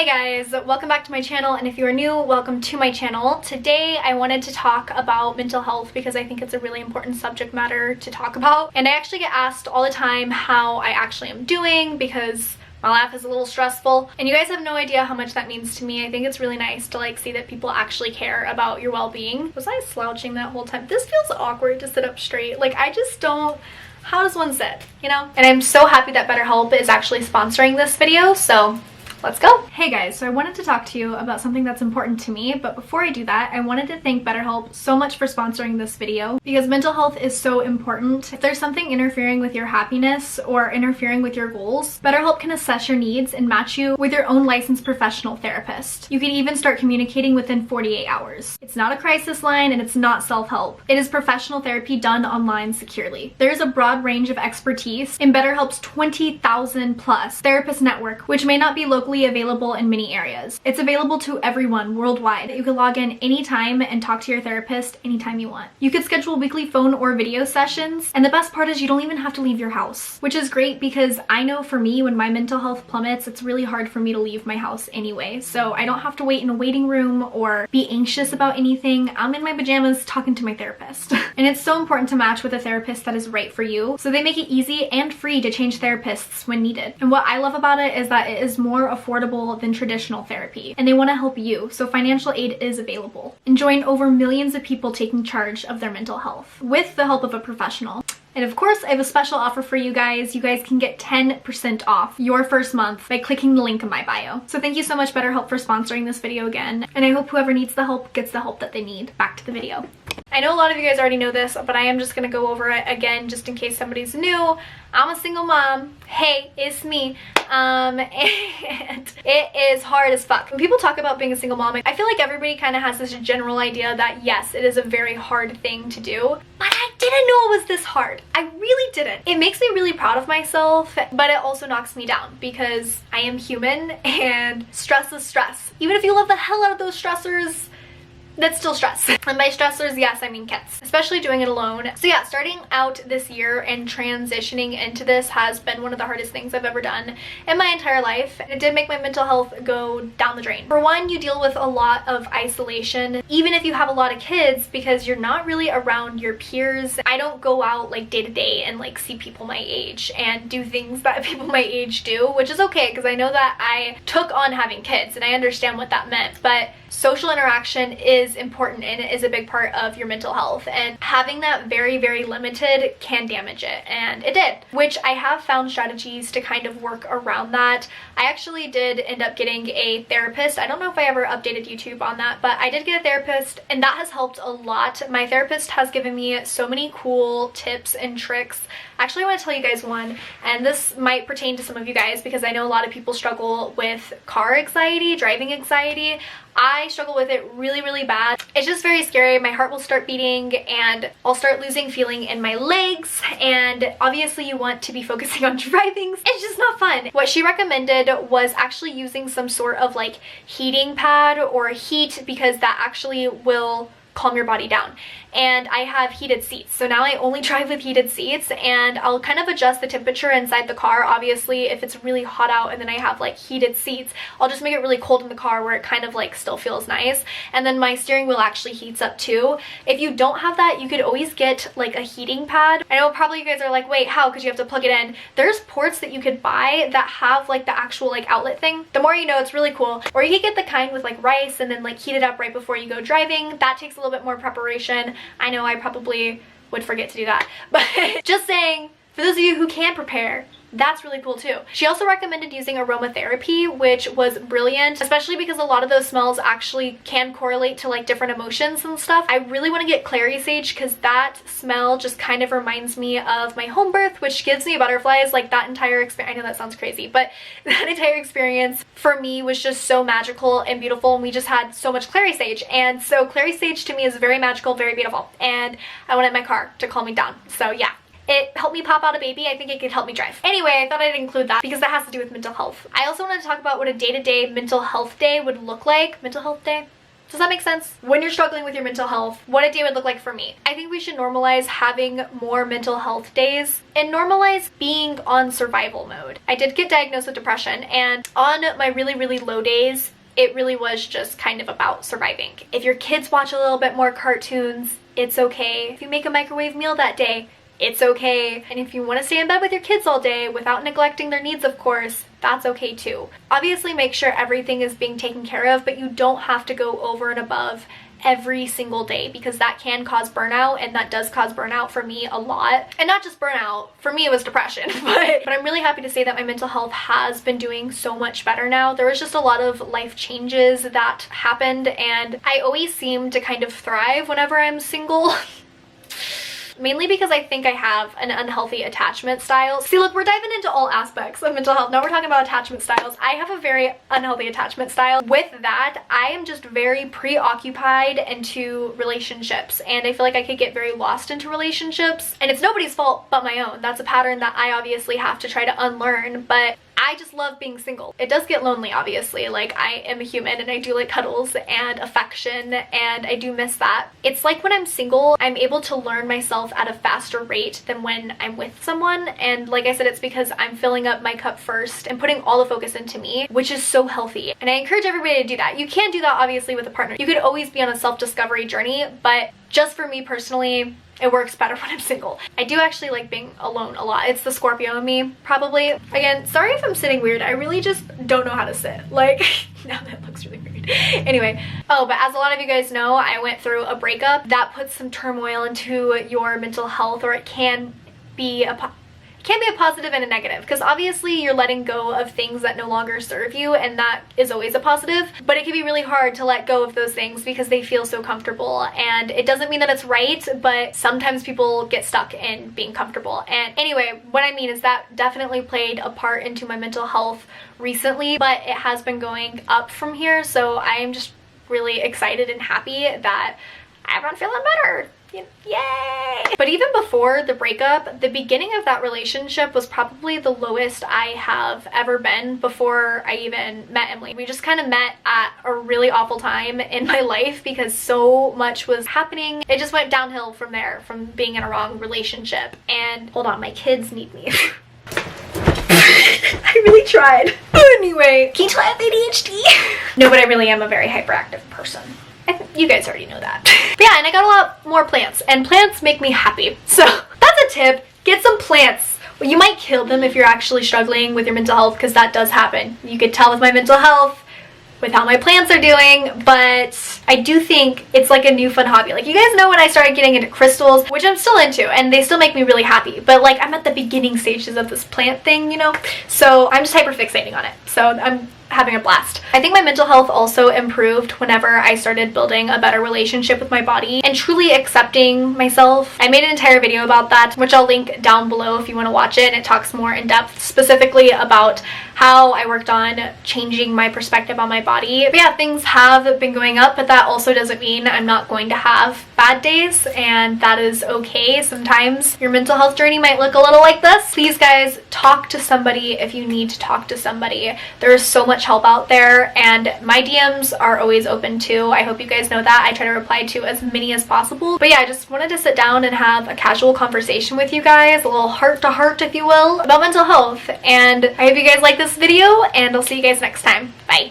Hey guys, welcome back to my channel, and if you are new, welcome to my channel. Today I wanted to talk about mental health because I think it's a really important subject matter to talk about, and I actually get asked all the time how I actually am doing because my life is a little stressful, and you guys have no idea how much that means to me. I think it's really nice to like see that people actually care about your well-being. Was I slouching that whole time? This feels awkward to sit up straight. Like, I just don't, how does one sit, you know? And I'm so happy that BetterHelp is actually sponsoring this video, so let's go. Hey guys, so I wanted to talk to you about something that's important to me, but before I do that, I wanted to thank BetterHelp so much for sponsoring this video because mental health is so important. If there's something interfering with your happiness or interfering with your goals, BetterHelp can assess your needs and match you with your own licensed professional therapist. You can even start communicating within 48 hours. It's not a crisis line and it's not self-help. It is professional therapy done online securely. There's a broad range of expertise in BetterHelp's 20,000 plus therapist network, which may not be locally available in many areas. It's available to everyone worldwide. You can log in anytime and talk to your therapist anytime you want. You could schedule weekly phone or video sessions, and the best part is you don't even have to leave your house, which is great because I know for me, when my mental health plummets, it's really hard for me to leave my house anyway, so I don't have to wait in a waiting room or be anxious about anything. I'm in my pajamas talking to my therapist. And it's so important to match with a therapist that is right for you, so they make it easy and free to change therapists when needed. And what I love about it is that it is more affordable than traditional therapy, and they want to help you, so financial aid is available. And join over millions of people taking charge of their mental health with the help of a professional. And of course, I have a special offer for you guys. You guys can get 10% off your first month by clicking the link in my bio. So thank you so much, BetterHelp, for sponsoring this video again, and I hope whoever needs the help gets the help that they need. Back to the video. I know a lot of you guys already know this, but I am just gonna go over it again just in case somebody's new. I'm a single mom. Hey, it's me. And it is hard as fuck. When people talk about being a single mom, I feel like everybody kind of has this general idea that yes, it is a very hard thing to do, but I didn't know it was this hard. I really didn't. It makes me really proud of myself, but it also knocks me down because I am human and stress is stress. Even if you love the hell out of those stressors, that's still stress. And by stressors, yes, I mean kids, especially doing it alone. So yeah, starting out this year and transitioning into this has been one of the hardest things I've ever done in my entire life. And it did make my mental health go down the drain. For one, you deal with a lot of isolation, even if you have a lot of kids, because you're not really around your peers. I don't go out like day to day and like see people my age and do things that people my age do, which is okay because I know that I took on having kids and I understand what that meant, but social interaction is important and it is a big part of your mental health, and having that very, very limited can damage it, and it did, which I have found strategies to kind of work around that. I actually did end up getting a therapist. I don't know if I ever updated YouTube on that, but I did get a therapist and that has helped a lot. My therapist has given me so many cool tips and tricks. Actually, I want to tell you guys one, and this might pertain to some of you guys because I know a lot of people struggle with car anxiety, driving anxiety. I struggle with it really, really bad. It's just very scary. My heart will start beating and I'll start losing feeling in my legs, and obviously you want to be focusing on driving. It's just not fun. What she recommended was actually using some sort of like heating pad or heat, because that actually will calm your body down. And I have heated seats, so now I only drive with heated seats, and I'll kind of adjust the temperature inside the car. Obviously, if it's really hot out and then I have like heated seats, I'll just make it really cold in the car where it kind of like still feels nice. And then my steering wheel actually heats up too. If you don't have that, you could always get like a heating pad. I know probably you guys are like, wait, how? Because you have to plug it in. There's ports that you could buy that have like the actual like outlet thing. The more you know, it's really cool. Or you could get the kind with like rice and then like heat it up right before you go driving. That takes a little bit more preparation. I know I probably would forget to do that, but just saying, for those of you who can prepare, that's really cool too. She also recommended using aromatherapy, which was brilliant, especially because a lot of those smells actually can correlate to like different emotions and stuff. I really want to get clary sage because that smell just kind of reminds me of my home birth, which gives me butterflies. Like that entire experience, I know that sounds crazy, but that entire experience for me was just so magical and beautiful, and we just had so much clary sage. And so clary sage to me is very magical, very beautiful, and I want it in my car to calm me down. So yeah. It helped me pop out a baby. I think it could help me drive. Anyway, I thought I'd include that because that has to do with mental health. I also wanted to talk about what a day-to-day mental health day would look like. Mental health day? Does that make sense? When you're struggling with your mental health, what a day would look like for me. I think we should normalize having more mental health days and normalize being on survival mode. I did get diagnosed with depression, and on my really, really low days, it really was just kind of about surviving. If your kids watch a little bit more cartoons, it's okay. If you make a microwave meal that day, it's okay. And if you want to stay in bed with your kids all day without neglecting their needs, of course, that's okay too. Obviously, make sure everything is being taken care of, but you don't have to go over and above every single day, because that can cause burnout, and that does cause burnout for me a lot. And not just burnout, for me it was depression, but I'm really happy to say that my mental health has been doing so much better now. There was just a lot of life changes that happened, and I always seem to kind of thrive whenever I'm single. Mainly because I think I have an unhealthy attachment style. See, look, we're diving into all aspects of mental health. Now we're talking about attachment styles. I have a very unhealthy attachment style. With that, I am just very preoccupied into relationships, and I feel like I could get very lost into relationships, and it's nobody's fault but my own. That's a pattern that I obviously have to try to unlearn, but I just love being single. It does get lonely, obviously. Like, I am a human and I do like cuddles and affection, and I do miss that. It's like when I'm single, I'm able to learn myself at a faster rate than when I'm with someone. And like I said, it's because I'm filling up my cup first and putting all the focus into me, which is so healthy. And I encourage everybody to do that. You can do that obviously with a partner. You could always be on a self-discovery journey, but just for me personally, it works better when I'm single. I do actually like being alone a lot. It's the Scorpio in me, probably. Again, sorry if I'm sitting weird. I really just don't know how to sit. Like, now that looks really weird. Anyway, oh, but as a lot of you guys know, I went through a breakup. That puts some turmoil into your mental health, or it can be a positive and a negative, because obviously you're letting go of things that no longer serve you, and that is always a positive, but it can be really hard to let go of those things because they feel so comfortable. And it doesn't mean that it's right, but sometimes people get stuck in being comfortable. And anyway, what I mean is that definitely played a part into my mental health recently, but it has been going up from here, so I am just really excited and happy that I've been feeling better. Yay! But even before the breakup, the beginning of that relationship was probably the lowest I have ever been before I even met Emily. We just kind of met at a really awful time in my life because so much was happening. It just went downhill from there, from being in a wrong relationship. And hold on, my kids need me. I really tried. Anyway, can you tell I have ADHD? No, but I really am a very hyperactive person. You guys already know that. But yeah, and I got a lot more plants, and plants make me happy. So that's a tip. Get some plants. Well, you might kill them if you're actually struggling with your mental health, because that does happen. You could tell with my mental health, with how my plants are doing, but I do think it's like a new fun hobby. Like, you guys know when I started getting into crystals, which I'm still into, and they still make me really happy, but like, I'm at the beginning stages of this plant thing, you know? So I'm just hyper fixating on it. So I'm having a blast. I think my mental health also improved whenever I started building a better relationship with my body and truly accepting myself. I made an entire video about that, which I'll link down below if you want to watch it, and it talks more in depth specifically about how I worked on changing my perspective on my body. But yeah, things have been going up, but that also doesn't mean I'm not going to have bad days, and that is okay. Sometimes your mental health journey might look a little like this. Please guys, talk to somebody if you need to talk to somebody. There is so much help out there, and my DMs are always open too. I hope you guys know that. I try to reply to as many as possible. But yeah, I just wanted to sit down and have a casual conversation with you guys, a little heart to heart, if you will, about mental health. And I hope you guys like this video, and I'll see you guys next time. Bye.